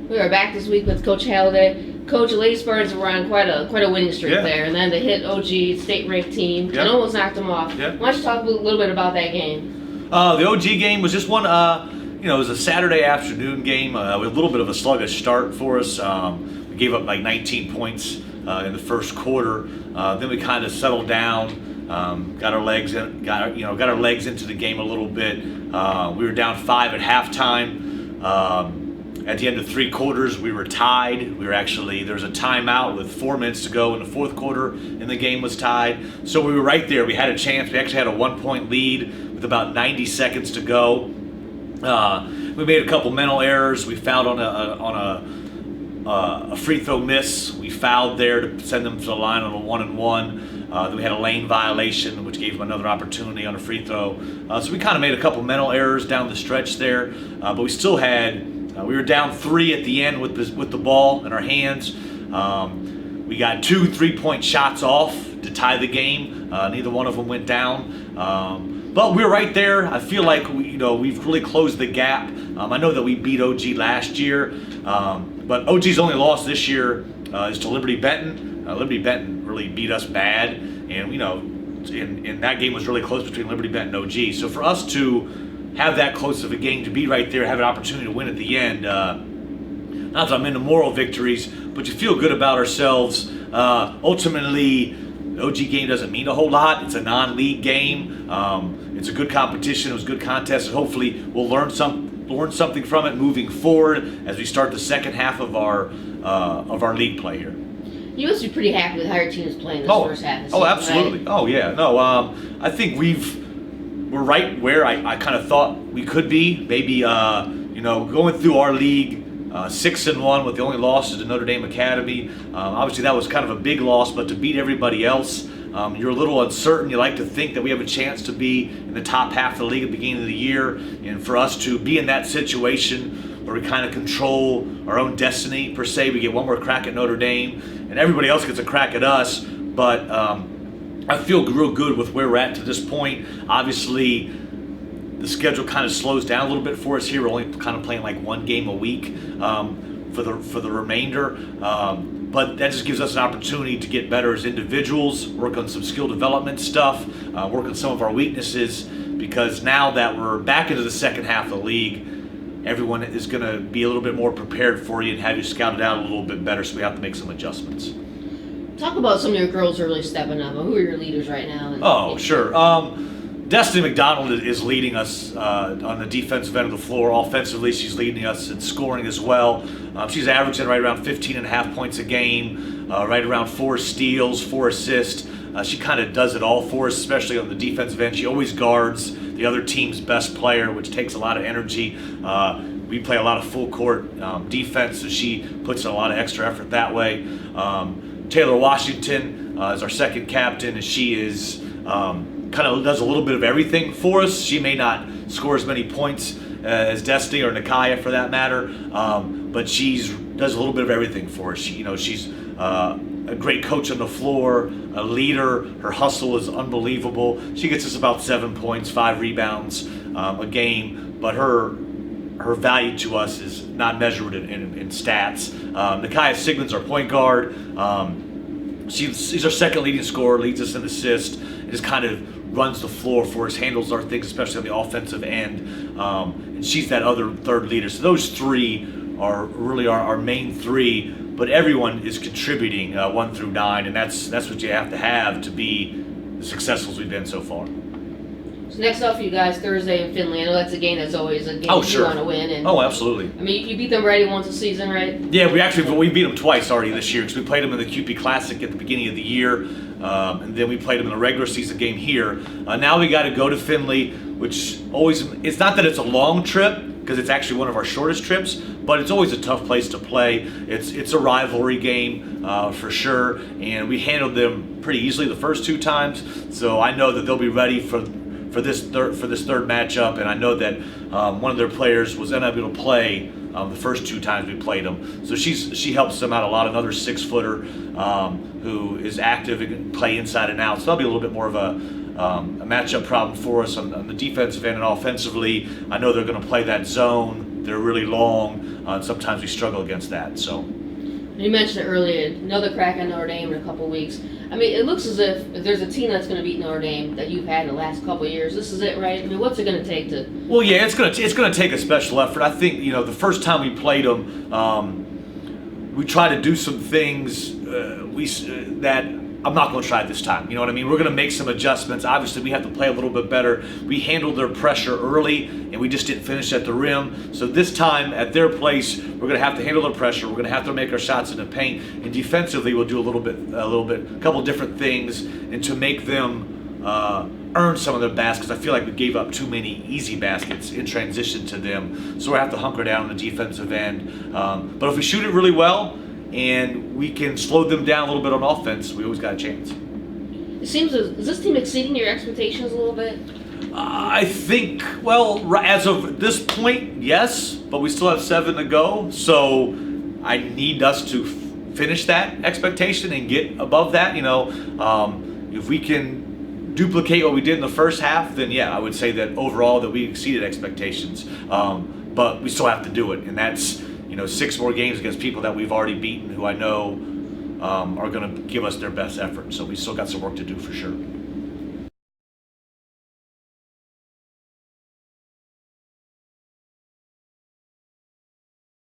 We are back this week with Coach Halliday. Coach, Lady Spartans were on quite a winning streak there, and then they hit OG state-ranked team and almost knocked them off. Why don't you talk a little bit about that game? The OG game was just one. It was a Saturday afternoon game with a little bit of a sluggish start for us. We gave up like 19 points in the first quarter. Then we kind of settled down, got our legs into the game a little bit. We were down 5 at halftime. At the end of 3 quarters, we were tied. There was a timeout with 4 minutes to go in the fourth quarter, and the game was tied. So we were right there. We had a chance. We actually had a 1-point lead with about 90 seconds to go. We made a couple mental errors. We fouled on a free throw miss. We fouled there to send them to the line on a 1-and-1. Then we had a lane violation, which gave them another opportunity on a free throw. So we kind of made a couple mental errors down the stretch there, but we still had. We were down 3 at the end with the ball in our hands. We got 2 3-point shots off to tie the game. Neither one of them went down. But we're right there. I feel like we've really closed the gap. I know that we beat OG last year, but OG's only loss this year is to Liberty Benton. Liberty Benton really beat us bad, and and that game was really close between Liberty Benton and OG. So for us to have that close of a game, to be right there, have an opportunity to win at the end. Not that I'm into moral victories, but you feel good about ourselves. Ultimately, the OG game doesn't mean a whole lot. It's a non-league game. It's a good competition. It was a good contest, and hopefully we'll learn something from it moving forward as we start the second half of our league play here. You must be pretty happy with how your team is playing this first half of the season. Oh, absolutely. Right? Oh, yeah. No, I think we're right where I kind of thought we could be. Maybe, going through our league 6-1 with the only loss to Notre Dame Academy. Obviously, that was kind of a big loss, but to beat everybody else, you're a little uncertain. You like to think that we have a chance to be in the top half of the league at the beginning of the year. And for us to be in that situation where we kind of control our own destiny, per se, we get one more crack at Notre Dame, and everybody else gets a crack at us. But I feel real good with where we're at to this point. Obviously, the schedule kind of slows down a little bit for us here. We're only kind of playing like 1 game a week for the remainder. But that just gives us an opportunity to get better as individuals, work on some skill development stuff, work on some of our weaknesses, because now that we're back into the second half of the league, everyone is going to be a little bit more prepared for you and have you scouted out a little bit better, so we have to make some adjustments. Talk about some of your girls who are really stepping up. Who are your leaders right now? Sure. Destiny McDonald is leading us on the defensive end of the floor. Offensively, she's leading us in scoring as well. She's averaging right around 15.5 points a game, right around 4 steals, 4 assists. She kind of does it all for us, especially on the defensive end. She always guards the other team's best player, which takes a lot of energy. We play a lot of full court defense, so she puts in a lot of extra effort that way. Taylor Washington is our second captain, and she is kind of does a little bit of everything for us. She may not score as many points as Destiny or Nakaya for that matter, but does a little bit of everything for us. She's a great coach on the floor, a leader. Her hustle is unbelievable. She gets us about 7 points, 5 rebounds a game, but her value to us is not measured in stats. Nakaya Sigmund's our point guard. She's our second leading scorer, leads us in assists, and just kind of runs the floor for us, handles our things, especially on the offensive end. And she's that other third leader. So those 3 are really our main 3, but everyone is contributing 1 through 9, and that's what you have to be as successful as we've been so far. So next up for you guys, Thursday in Findlay. I know that's a game that's always a game you want to win. And, absolutely. I mean, you beat them already once a season, right? Yeah, we beat them twice already this year, because we played them in the QP Classic at the beginning of the year, and then we played them in a regular season game here. Now we got to go to Findlay, which it's not that it's a long trip, because it's actually one of our shortest trips, but it's always a tough place to play. It's a rivalry game for sure, and we handled them pretty easily the first 2 times, so I know that they'll be ready for this third matchup, and I know that one of their players was unable to play the first 2 times we played them. So she helps them out a lot. Another 6-footer who is active and can play inside and out. So that'll be a little bit more of a matchup problem for us on the defensive end, and offensively, I know they're going to play that zone they're really long, and sometimes we struggle against that. So. You mentioned it earlier, another crack at Notre Dame in a couple of weeks. I mean, it looks as if there's a team that's going to beat Notre Dame that you've had in the last couple of years. This is it, right? I mean, what's it going to take to? Well, yeah, it's going to take a special effort. I think the first time we played them, we tried to do some things that I'm not going to try this time. You know what I mean? We're going to make some adjustments. Obviously, we have to play a little bit better. We handled their pressure early, and we just didn't finish at the rim. So this time, at their place, we're going to have to handle their pressure. We're going to have to make our shots in the paint, and defensively, we'll do a couple different things, and to make them earn some of their baskets. I feel like we gave up too many easy baskets in transition to them. So we have to hunker down on the defensive end. But if we shoot it really well, and we can slow them down a little bit on offense, we always got a chance. It seems, is this team exceeding your expectations a little bit? I think, well, as of this point, yes, but we still have 7 to go, so I need us to finish that expectation and get above that. If we can duplicate what we did in the first half, then yeah, I would say that overall that we exceeded expectations. But we still have to do it, and that's 6 more games against people that we've already beaten, who I know are going to give us their best effort. So we still got some work to do for sure.